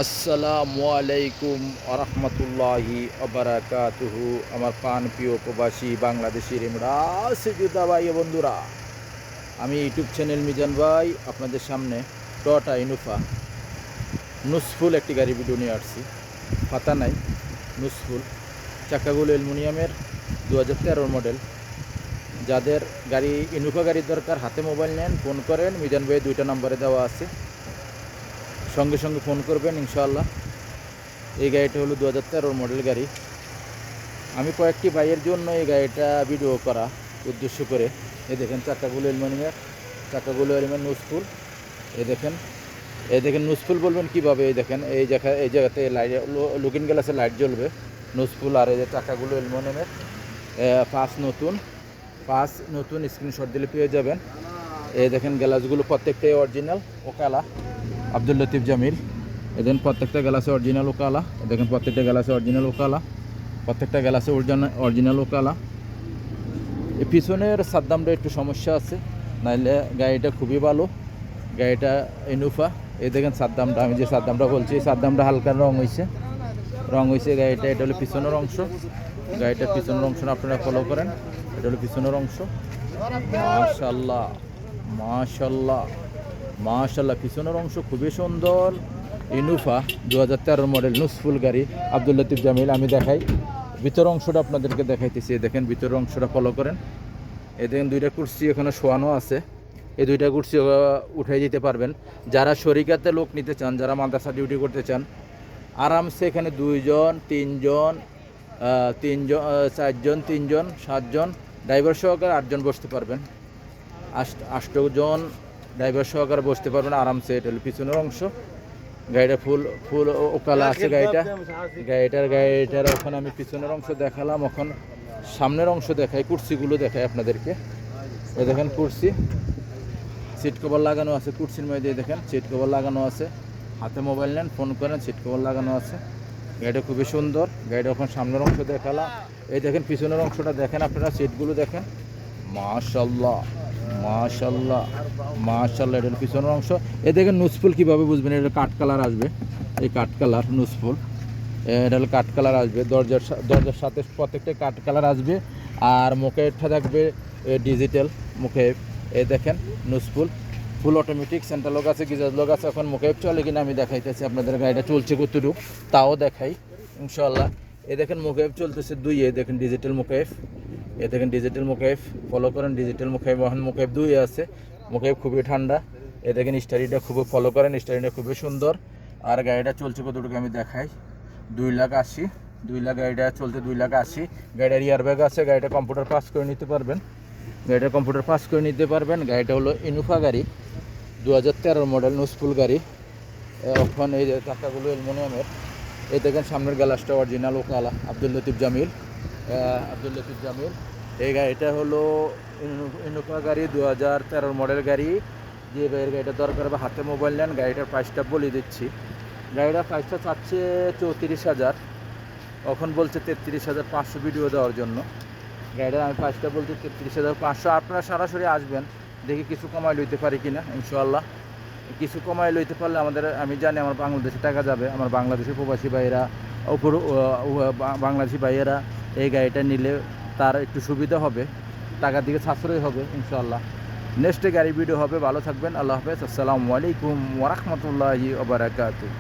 আসসালামু আলাইকুম আরহামতুল্লাহি আবরাকাতুহু। আমার প্রাণ প্রিয় প্রবাসী বাংলাদেশি রেমরাস যোদ্ধা ভাই ও বন্ধুরা, আমি ইউটিউব চ্যানেল মিজান ভাই আপনাদের সামনে টয়োটা ইনোভা নুসফুল একটি গাড়ি ভিডিও নিয়ে আসছি। পাতা নাই, নুসফুল, চাকাগুলো অ্যালুমিনিয়ামের, 2013 মডেল। যাদের গাড়ি ইনোভা গাড়ির দরকার, হাতে মোবাইল নেন, ফোন করেন, মিজান ভাই 2টা নম্বরে দেওয়া আছে, সঙ্গে সঙ্গে ফোন করবেন ইনশাআল্লাহ। এই গাড়িটা হলো 2013 মডেল গাড়ি। আমি কয়েকটি ভাইয়ের জন্য এই গাড়িটা ভিডিও করা উদ্দেশ্য করে। এই দেখেন চাকাগুলো অ্যালুমিনিয়াম নুসফুল। এই দেখেন নুসফুল বলবেন কীভাবে? এই দেখেন এই জায়গাতে লাইট, লুকিং গ্লাসে লাইট জ্বলবে, নুসফুল। আর এই যে চাকাগুলো অ্যালুমিনিয়ামের, পাঁচ নতুন স্ক্রিনশট দিলে পেয়ে যাবেন। এই দেখেন গ্লাসগুলো প্রত্যেকটাই অরিজিনাল ওকালা, আব্দুল লতিফ জামিল। এদের প্রত্যেকটা গ্লাসে অরিজিনাল ওকালা। দেখেন প্রত্যেকটা গ্লাসে অরিজিনাল ওকালা। এই পিছনের সাদ্দামটা একটু সমস্যা আছে, নাইলে গাড়িটা খুবই ভালো। গাড়িটা ইনোভা। এই দেখেন সাদ্দামটা, আমি যে সাদ্দামটা বলছি, এই সাদ্দামটা হালকা রং হয়েছে গাড়িটা। এটা হলো পিছনের অংশ, গাড়িটার পিছনের অংশ আপনারা ফলো করেন। এটা হলো পিছনের অংশ। মাশাল্লাহ, পিছনের অংশ খুবই সুন্দর। ইনোভা 2013 মডেল নুসফুল গাড়ি, আব্দুল লতিফ জামিল। আমি দেখাই ভিতর অংশটা, আপনাদেরকে দেখাইতেছি। দেখেন ভিতর অংশটা ফলো করেন। এই দেখেন 2টা কুরসি এখানে শোয়ানো আছে। এই 2টা কুরসি উঠাই দিতে পারবেন। যারা শরিকাতে লোক নিতে চান, যারা মাদ্রাসা ডিউটি করতে চান, আরামসে এখানে 2 জন 3 জন 4 জন 3 জন 7 জন ড্রাইভার সহকারে 8 জন বসতে পারবেন। 8 জন ড্রাইভার সহকারে বসতে পারবেন আরামসে। এটা হলো পিছনের অংশ। গাড়িটা ফুল ওকালা আছে গাড়িটার এখন আমি পিছনের অংশ দেখালাম, এখন সামনের অংশ দেখাই, কুর্সিগুলো দেখাই আপনাদেরকে। এই দেখেন কুর্সি, সিট কভার লাগানো আছে কুর্সির মধ্যে। দেখেন সিট কভার লাগানো আছে, হাতে মোবাইল নেন, ফোন করেন, সিট কভার লাগানো আছে। গাড়িটা খুবই সুন্দর। গাড়িটা এখন সামনের অংশ দেখালাম। এই দেখেন পিছনের অংশটা দেখেন আপনারা, সিটগুলো দেখেন। মাশাল্লাহ, এটা হলো পিছনের অংশ। এই দেখেন নুসফুল কীভাবে বুঝবেন, এটা কাঠ কালার আসবে। এই কাঠ কালার নুসফুল, এটা হলো কাঠ কালার আসবে। দরজার সাথে প্রত্যেকটাই কাঠ কালার আসবে। আর মুখেরটা থাকবে ডিজিটাল মুখের। এই দেখেন নুসফুল, ফুল অটোমেটিক, সেন্টার লক আছে, গিজার লক আছে। এখন মুখের চলে কিনা আমি দেখাইতেছি আপনাদের, গাড়িটা চলছে কতটুকু তাও দেখাই ইনশাআল্লাহ। এই দেখেন মুখের চলতেছে 2। এই দেখেন ডিজিটাল মুখের, ফলো করেন ডিজিটাল মুখের। এখন মুখের 2 আছে, মুখের খুবই ঠান্ডা। এই দেখেন স্টারিটা খুবই ফলো করেন, স্টারিটা খুবই সুন্দর। আর গাড়িটা চলছে কতটুকু আমি দেখাই, 2,80,000। গাড়িটা চলছে 2,80,000। গাড়িটার ইয়ার ব্যাগ আছে, গাড়িটা কম্পিউটার পাস করে নিতে পারবেন। গাড়িটা হলো ইনোভা গাড়ি, 2013 মডেল নুসফুল গাড়ি। এখন এই যে চাকাগুলো অ্যালুমিনিয়ামের। এই দেখেন সামনের গ্লাসটা অরিজিনাল ওকালা, আব্দুল লতিফ জামিল। এই গাড়িটা হলো ইনোভা গাড়ি, 2013 মডেল গাড়ি। যে ভাইয়ের গাড়িটা দরকার হবে হাতে মোবাইল নেন। গাড়িটার প্রাইসটা বলে দিচ্ছি। গাড়িটার প্রাইসটা চাচ্ছে 34,000, এখন বলছে 33,500 ভিডিও দেওয়ার জন্য। গাড়িটার আমি প্রাইসটা বলছি 33,500। আপনারা সরাসরি আসবেন, দেখি কিছু কমাই লইতে পারি কিনা ইনশাআল্লাহ। কিছু কমাই লইতে পারলে আমি জানি আমার বাংলাদেশে টাকা যাবে। আমার বাংলাদেশের প্রবাসী ভাইয়েরা, বাংলাদেশি ভাইয়েরা এই গাড়িটা নিলে তার একটু সুবিধা হবে, টাকার দিকে সাশ্রয় হবে ইনশাআল্লাহ। নেক্সট গাড়ি ভিডিও হবে। ভালো থাকবেন, আল্লাহ হাফেজ। আসসালামু আলাইকুম ওয়া রাহমাতুল্লাহি ওয়া বারাকাতুহু।